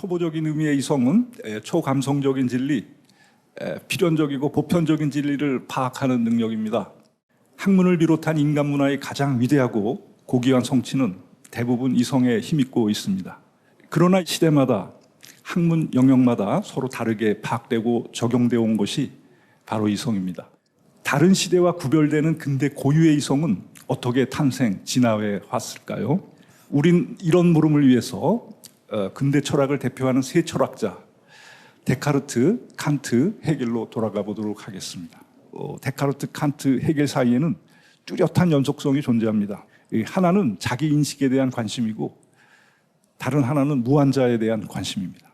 초보적인 의미의 이성은 초감성적인 진리, 필연적이고 보편적인 진리를 파악하는 능력입니다. 학문을 비롯한 인간 문화의 가장 위대하고 고귀한 성취는 대부분 이성에 힘입고 있습니다. 그러나 시대마다 학문 영역마다 서로 다르게 파악되고 적용되어 온 것이 바로 이성입니다. 다른 시대와 구별되는 근대 고유의 이성은 어떻게 탄생, 진화해 왔을까요? 우린 이런 물음을 위해서 근대 철학을 대표하는 세 철학자 데카르트, 칸트, 헤겔로 돌아가 보도록 하겠습니다. 데카르트, 칸트, 헤겔 사이에는 뚜렷한 연속성이 존재합니다. 하나는 자기 인식에 대한 관심이고 다른 하나는 무한자에 대한 관심입니다.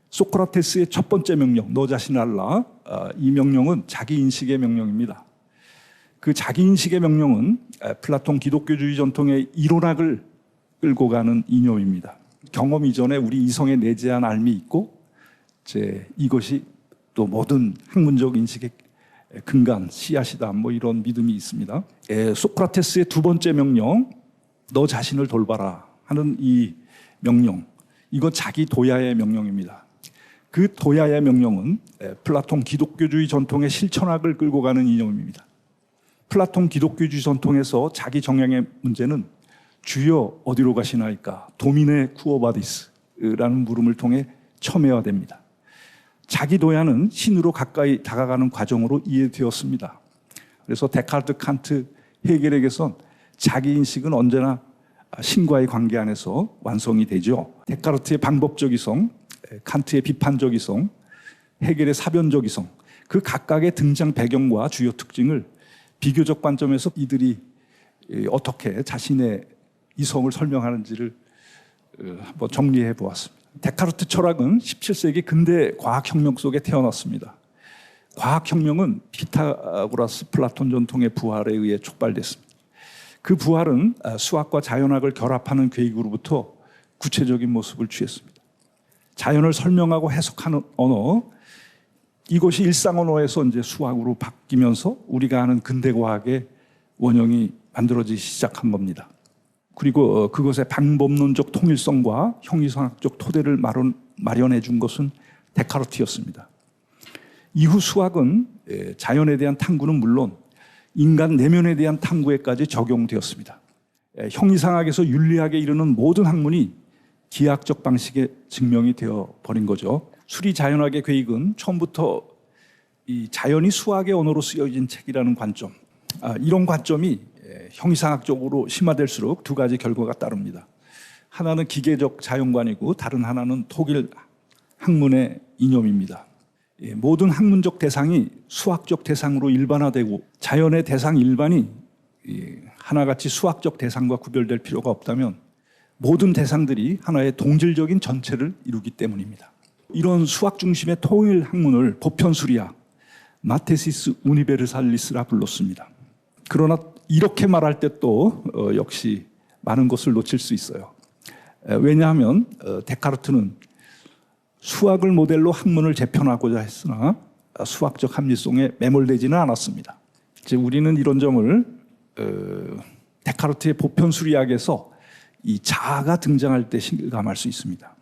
소크라테스의 첫 번째 명령, 너 자신 알라, 이 명령은 자기 인식의 명령입니다. 그 자기 인식의 명령은 플라톤 기독교주의 전통의 이론학을 끌고 가는 이념입니다. 경험 이전에 우리 이성에 내재한 알미 있고 이것이 또 모든 학문적 인식의 근간, 씨앗이다, 이런 믿음이 있습니다. 소크라테스의 두 번째 명령, 너 자신을 돌봐라 하는 이 명령, 이건 자기 도야의 명령입니다. 그 도야의 명령은 플라톤 기독교주의 전통의 실천학을 끌고 가는 이념입니다. 플라톤 기독교주의 전통에서 자기 정량의 문제는 주여 어디로 가시나이까, 도미네 쿠오바디스라는 물음을 통해 첨예화됩니다. 자기 도야는 신으로 가까이 다가가는 과정으로 이해되었습니다. 그래서 데카르트, 칸트, 헤겔에게선 자기 인식은 언제나 신과의 관계 안에서 완성이 되죠. 데카르트의 방법적 이성, 칸트의 비판적 이성, 헤겔의 사변적 이성, 그 각각의 등장 배경과 주요 특징을 비교적 관점에서 이들이 어떻게 자신의 이성을 설명하는지를 한번 정리해 보았습니다. 데카르트 철학은 17세기 근대 과학혁명 속에 태어났습니다. 과학혁명은 피타고라스, 플라톤 전통의 부활에 의해 촉발됐습니다. 그 부활은 수학과 자연학을 결합하는 계획으로부터 구체적인 모습을 취했습니다. 자연을 설명하고 해석하는 언어, 이것이 일상 언어에서 이제 수학으로 바뀌면서 우리가 아는 근대 과학의 원형이 만들어지기 시작한 겁니다. 그리고 그것의 방법론적 통일성과 형이상학적 토대를 마련해 준 것은 데카르트였습니다. 이후 수학은 자연에 대한 탐구는 물론 인간 내면에 대한 탐구에까지 적용되었습니다. 형이상학에서 윤리학에 이르는 모든 학문이 기하학적 방식에 증명이 되어 버린 거죠. 수리자연학의 계획은 처음부터 이 자연이 수학의 언어로 쓰여진 책이라는 관점, 이런 관점이 형이상학적으로 심화될수록 두 가지 결과가 따릅니다. 하나는 기계적 자연관이고 다른 하나는 독일 학문의 이념입니다. 모든 학문적 대상이 수학적 대상으로 일반화되고 자연의 대상 일반이 하나같이 수학적 대상과 구별될 필요가 없다면 모든 대상들이 하나의 동질적인 전체를 이루기 때문입니다. 이런 수학 중심의 통일 학문을 보편수리학, 마테시스 우니베르살리스라 불렀습니다. 그러나 이렇게 말할 때 또 역시 많은 것을 놓칠 수 있어요. 왜냐하면 데카르트는 수학을 모델로 학문을 재편하고자 했으나 수학적 합리성에 매몰되지는 않았습니다. 이제 우리는 이런 점을 데카르트의 보편수리학에서 이 자아가 등장할 때 실감할 수 있습니다.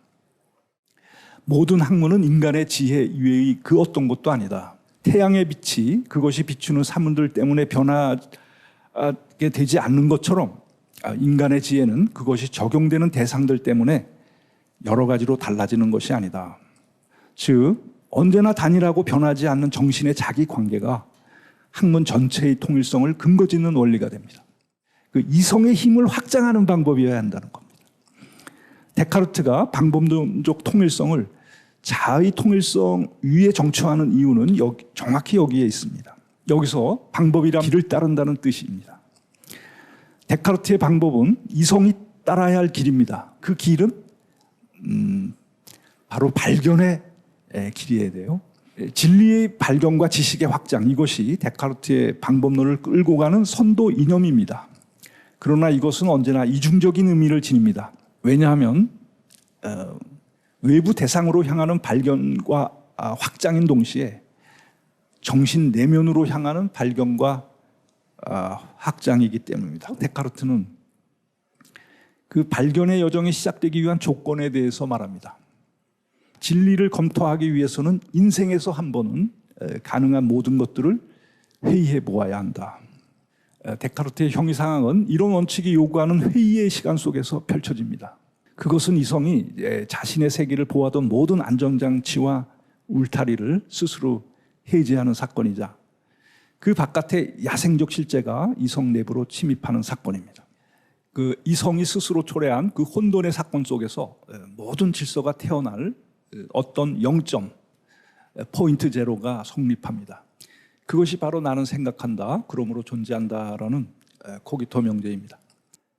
모든 학문은 인간의 지혜 이외의 그 어떤 것도 아니다. 태양의 빛이 그것이 비추는 사물들 때문에 변하게 되지 않는 것처럼 인간의 지혜는 그것이 적용되는 대상들 때문에 여러 가지로 달라지는 것이 아니다. 즉 언제나 단일하고 변하지 않는 정신의 자기 관계가 학문 전체의 통일성을 근거짓는 원리가 됩니다. 그 이성의 힘을 확장하는 방법이어야 한다는 겁니다. 데카르트가 방법론적 통일성을 자아의 통일성 위에 정처하는 이유는 정확히 여기에 있습니다. 여기서 방법이란 길을 따른다는 뜻입니다. 데카르트의 방법은 이성이 따라야 할 길입니다. 그 길은 바로 발견의 길이어야 돼요. 진리의 발견과 지식의 확장, 이것이 데카르트의 방법론을 끌고 가는 선도 이념입니다. 그러나 이것은 언제나 이중적인 의미를 지닙니다. 왜냐하면 외부 대상으로 향하는 발견과 확장인 동시에 정신 내면으로 향하는 발견과 확장이기 때문입니다. 데카르트는 그 발견의 여정이 시작되기 위한 조건에 대해서 말합니다. 진리를 검토하기 위해서는 인생에서 한 번은 가능한 모든 것들을 회의해 보아야 한다. 데카르트의 형이상학은 이런 원칙이 요구하는 회의의 시간 속에서 펼쳐집니다. 그것은 이성이 자신의 세계를 보호하던 모든 안전장치와 울타리를 스스로 해제하는 사건이자 그 바깥의 야생적 실제가 이성 내부로 침입하는 사건입니다. 그 이성이 스스로 초래한 그 혼돈의 사건 속에서 모든 질서가 태어날 어떤 0점, 포인트 제로가 성립합니다. 그것이 바로 나는 생각한다, 그러므로 존재한다라는 코기토 명제입니다.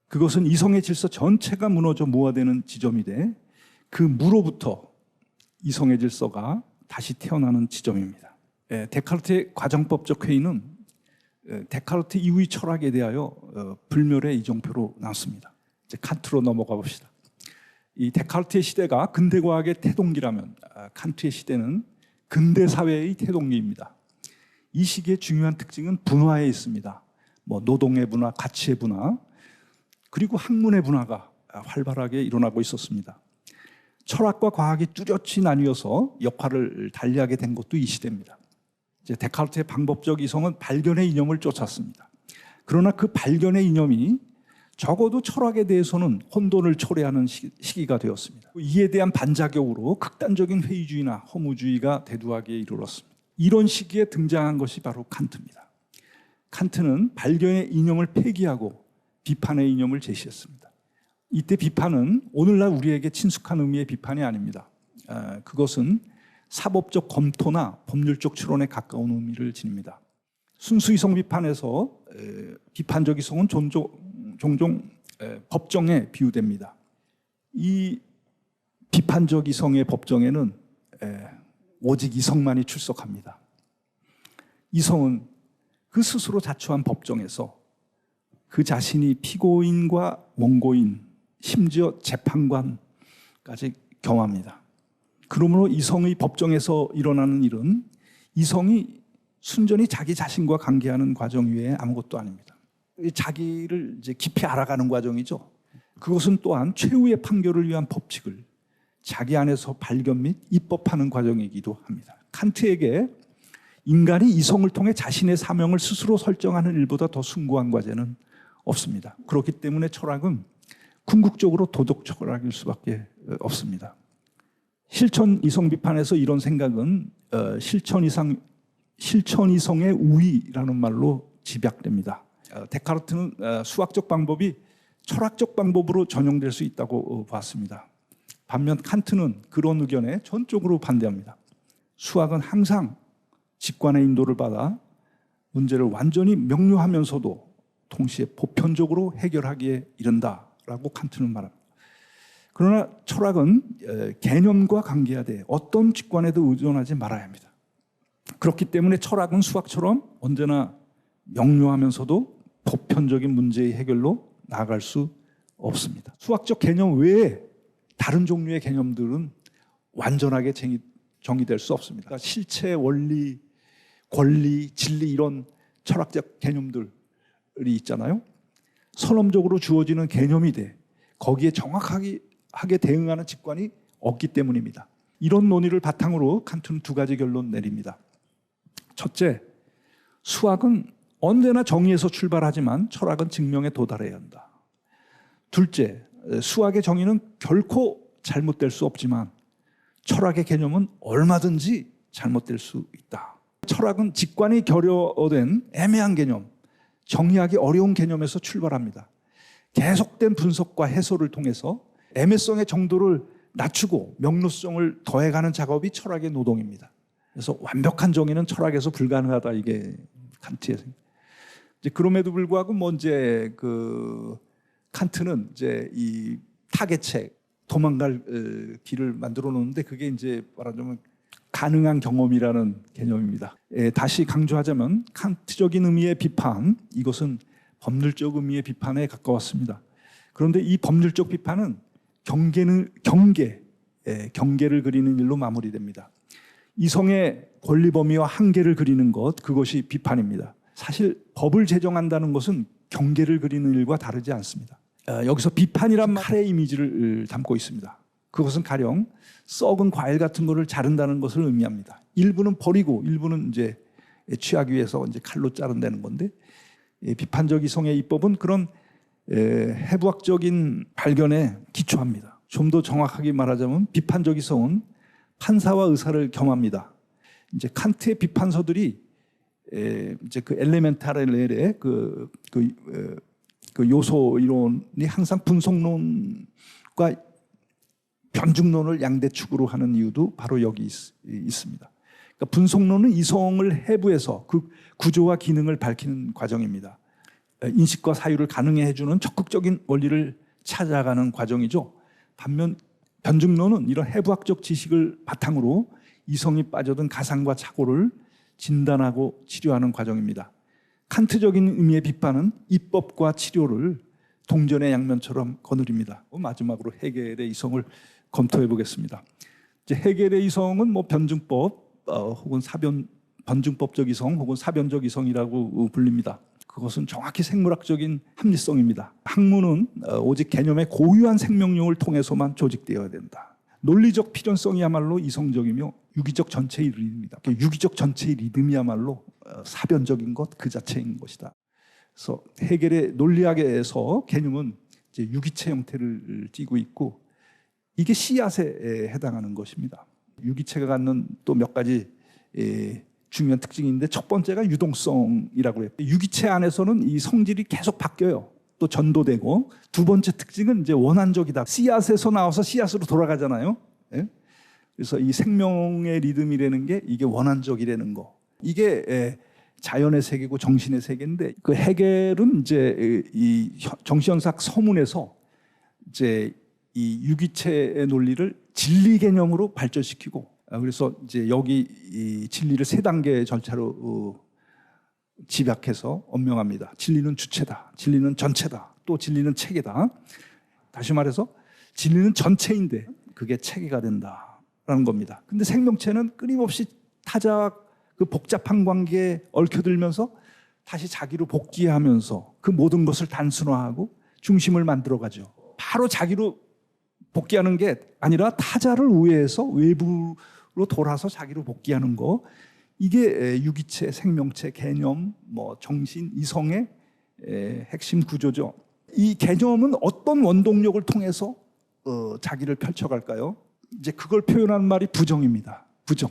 그것은 이성의 질서 전체가 무너져 무화되는 지점이 돼 그 무로부터 이성의 질서가 다시 태어나는 지점입니다. 데카르트의 과정법적 회의는 데카르트 이후의 철학에 대하여 불멸의 이정표로 나왔습니다. 이제 칸트로 넘어가 봅시다. 이 데카르트의 시대가 근대 과학의 태동기라면 칸트의 시대는 근대 사회의 태동기입니다. 이 시기의 중요한 특징은 분화에 있습니다. 노동의 분화, 가치의 분화, 그리고 학문의 분화가 활발하게 일어나고 있었습니다. 철학과 과학이 뚜렷이 나뉘어서 역할을 달리하게 된 것도 이 시대입니다. 이제 데카르트의 방법적 이성은 발견의 이념을 쫓았습니다. 그러나 그 발견의 이념이 적어도 철학에 대해서는 혼돈을 초래하는 시기가 되었습니다. 이에 대한 반작용으로 극단적인 회의주의나 허무주의가 대두하기에 이르렀습니다. 이런 시기에 등장한 것이 바로 칸트입니다. 칸트는 발견의 이념을 폐기하고 비판의 이념을 제시했습니다. 이때 비판은 오늘날 우리에게 친숙한 의미의 비판이 아닙니다. 그것은 사법적 검토나 법률적 추론에 가까운 의미를 지닙니다. 순수 이성 비판에서 비판적 이성은 종종 법정에 비유됩니다. 이 비판적 이성의 법정에는 오직 이성만이 출석합니다. 이성은 그 스스로 자초한 법정에서 그 자신이 피고인과 원고인, 심지어 재판관까지 경험합니다. 그러므로 이성의 법정에서 일어나는 일은 이성이 순전히 자기 자신과 관계하는 과정 외에 아무것도 아닙니다. 자기를 이제 깊이 알아가는 과정이죠. 그것은 또한 최후의 판결을 위한 법칙을 자기 안에서 발견 및 입법하는 과정이기도 합니다. 칸트에게 인간이 이성을 통해 자신의 사명을 스스로 설정하는 일보다 더 숭고한 과제는 없습니다. 그렇기 때문에 철학은 궁극적으로 도덕 철학일 수밖에 없습니다. 실천 이성 비판에서 이런 생각은 실천 이성의 우위라는 말로 집약됩니다. 데카르트는 수학적 방법이 철학적 방법으로 전용될 수 있다고 봤습니다. 반면 칸트는 그런 의견에 전적으로 반대합니다. 수학은 항상 직관의 인도를 받아 문제를 완전히 명료하면서도 동시에 보편적으로 해결하기에 이른다라고 칸트는 말합니다. 그러나 철학은 개념과 관계하되 어떤 직관에도 의존하지 말아야 합니다. 그렇기 때문에 철학은 수학처럼 언제나 명료하면서도 보편적인 문제의 해결로 나아갈 수 없습니다. 수학적 개념 외에 다른 종류의 개념들은 완전하게 정의될 수 없습니다. 그러니까 실체, 원리, 권리, 진리 이런 철학적 개념들이 있잖아요. 선언적으로 주어지는 개념이 돼 거기에 정확하게 대응하는 직관이 없기 때문입니다. 이런 논의를 바탕으로 칸트는 두 가지 결론 내립니다. 첫째, 수학은 언제나 정의에서 출발하지만 철학은 증명에 도달해야 한다. 둘째, 수학의 정의는 결코 잘못될 수 없지만 철학의 개념은 얼마든지 잘못될 수 있다. 철학은 직관이 결여된 애매한 개념, 정의하기 어려운 개념에서 출발합니다. 계속된 분석과 해설을 통해서 애매성의 정도를 낮추고 명료성을 더해가는 작업이 철학의 노동입니다. 그래서 완벽한 정의는 철학에서 불가능하다, 이게 칸트의 생각. 이제 그럼에도 불구하고 칸트는 이제 이 타개책, 도망갈 길을 만들어 놓는데 그게 이제 말하자면 가능한 경험이라는 개념입니다. 다시 강조하자면 칸트적인 의미의 비판, 이것은 법률적 의미의 비판에 가까웠습니다. 그런데 이 법률적 비판은 경계를 그리는 일로 마무리됩니다. 이성의 권리 범위와 한계를 그리는 것, 그것이 비판입니다. 사실 법을 제정한다는 것은 경계를 그리는 일과 다르지 않습니다. 여기서 비판이란 말의 이미지를 담고 있습니다. 그것은 가령 썩은 과일 같은 거를 자른다는 것을 의미합니다. 일부는 버리고 일부는 이제 취하기 위해서 이제 칼로 자른다는 건데, 비판적 이성의 입법은 그런 해부학적인 발견에 기초합니다. 좀 더 정확하게 말하자면 비판적 이성은 판사와 의사를 겸합니다. 이제 칸트의 비판서들이 이제 그 엘레멘탈의 그 요소 이론이 항상 분석론과 변증론을 양대축으로 하는 이유도 바로 여기 있습니다. 그러니까 분석론은 이성을 해부해서 그 구조와 기능을 밝히는 과정입니다. 인식과 사유를 가능해 해주는 적극적인 원리를 찾아가는 과정이죠. 반면 변증론은 이런 해부학적 지식을 바탕으로 이성이 빠져든 가상과 착오를 진단하고 치료하는 과정입니다. 칸트적인 의미의 비판은 입법과 치료를 동전의 양면처럼 거느립니다. 마지막으로 헤겔의 이성을 검토해 보겠습니다. 이제 헤겔의 이성은 뭐 변증법 혹은 변증법적 이성 혹은 사변적 이성이라고 불립니다. 그것은 정확히 생물학적인 합리성입니다. 학문은 오직 개념의 고유한 생명력을 통해서만 조직되어야 된다. 논리적 필연성이야말로 이성적이며 유기적 전체의 리듬이다. 유기적 전체의 리듬이야말로 사변적인 것 그 자체인 것이다. 그래서 헤겔의 논리학에서 개념은 이제 유기체 형태를 띠고 있고, 이게 씨앗에 해당하는 것입니다. 유기체가 갖는 또 몇 가지 중요한 특징인데, 첫 번째가 유동성이라고 해요. 유기체 안에서는 이 성질이 계속 바뀌어요. 또 전도되고, 두 번째 특징은 이제 원한적이다. 씨앗에서 나와서 씨앗으로 돌아가잖아요. 예? 그래서 이 생명의 리듬이라는 게 이게 원한적이라는 거. 이게 자연의 세계고 정신의 세계인데, 그 헤겔은 이제 이 정신현상 서문에서 이제 이 유기체의 논리를 진리 개념으로 발전시키고, 그래서 이제 여기 이 진리를 세 단계 절차로 집약해서 언명합니다. 진리는 주체다, 진리는 전체다, 또 진리는 체계다. 다시 말해서 진리는 전체인데 그게 체계가 된다라는 겁니다. 근데 생명체는 끊임없이 타자 그 복잡한 관계에 얽혀들면서 다시 자기로 복귀하면서 그 모든 것을 단순화하고 중심을 만들어가죠. 바로 자기로 복귀하는 게 아니라 타자를 우회해서 외부로 돌아서 자기로 복귀하는 거, 이게 유기체, 생명체, 개념, 뭐 정신, 이성의 핵심 구조죠. 이 개념은 어떤 원동력을 통해서 자기를 펼쳐갈까요? 이제 그걸 표현하는 말이 부정입니다. 부정.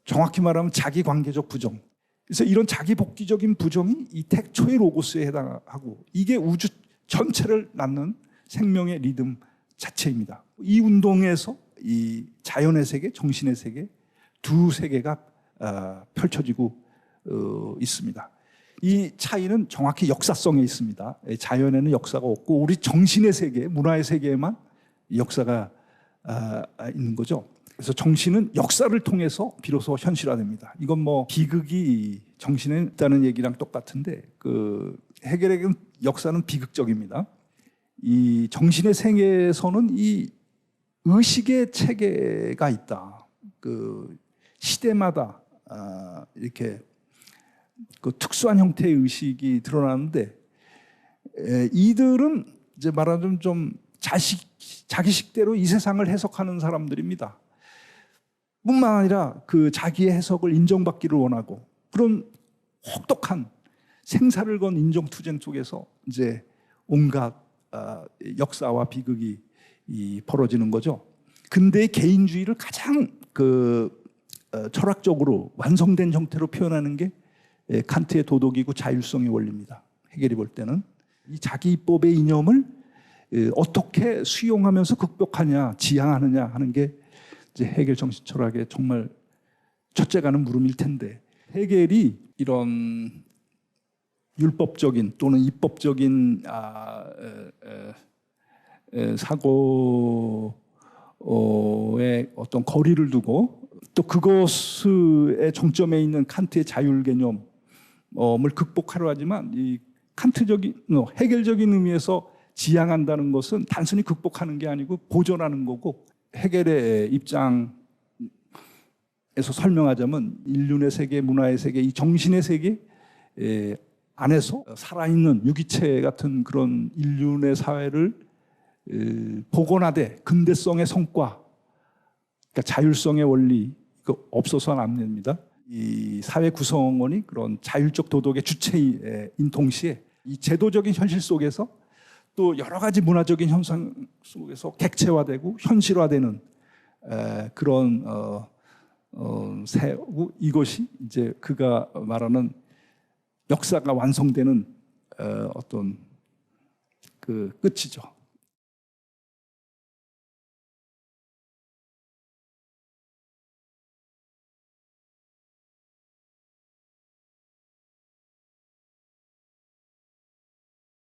정확히 말하면 자기관계적 부정. 그래서 이런 자기복귀적인 부정이 이 택초의 로고스에 해당하고, 이게 우주 전체를 낳는 생명의 리듬 자체입니다. 이 운동에서 이 자연의 세계, 정신의 세계, 두 세계가 펼쳐지고 있습니다. 이 차이는 정확히 역사성에 있습니다. 자연에는 역사가 없고 우리 정신의 세계, 문화의 세계에만 역사가 있는 거죠. 그래서 정신은 역사를 통해서 비로소 현실화됩니다. 이건 뭐 비극이 정신에 있다는 얘기랑 똑같은데, 그 헤겔에게는 역사는 비극적입니다. 이 정신의 세계에서는 이 의식의 체계가 있다. 그 시대마다 이렇게 그 특수한 형태의 의식이 드러나는데, 이들은 이제 말하자면 좀 자기식대로 이 세상을 해석하는 사람들입니다. 뿐만 아니라 그 자기의 해석을 인정받기를 원하고, 그런 혹독한 생사를 건 인정투쟁 속에서 이제 온갖 역사와 비극이 벌어지는 거죠. 근대의 개인주의를 가장 그 철학적으로 완성된 형태로 표현하는 게 칸트의 도덕이고 자율성의 원리입니다. 헤겔이 볼 때는 이 자기 입법의 이념을 어떻게 수용하면서 극복하냐, 지향하느냐 하는 게 이제 헤겔 정신 철학의 정말 첫째 가는 물음일 텐데, 헤겔이 이런 율법적인 또는 입법적인 사고의 어떤 거리를 두고, 또 그것의 정점에 있는 칸트의 자율 개념을 극복하려 하지만, 이 칸트적인 헤겔적인 의미에서 지향한다는 것은 단순히 극복하는 게 아니고 보존하는 거고, 헤겔의 입장에서 설명하자면 인륜의 세계, 문화의 세계, 이 정신의 세계 안에서 살아있는 유기체 같은 그런 인륜의 사회를 복원화돼 근대성의 성과, 그러니까 자율성의 원리 이거 없어서는 안 됩니다. 이 사회 구성원이 그런 자율적 도덕의 주체인 동시에 이 제도적인 현실 속에서 또 여러 가지 문화적인 현상 속에서 객체화되고 현실화되는 그런 세고, 이것이 이제 그가 말하는 역사가 완성되는 어떤 그 끝이죠.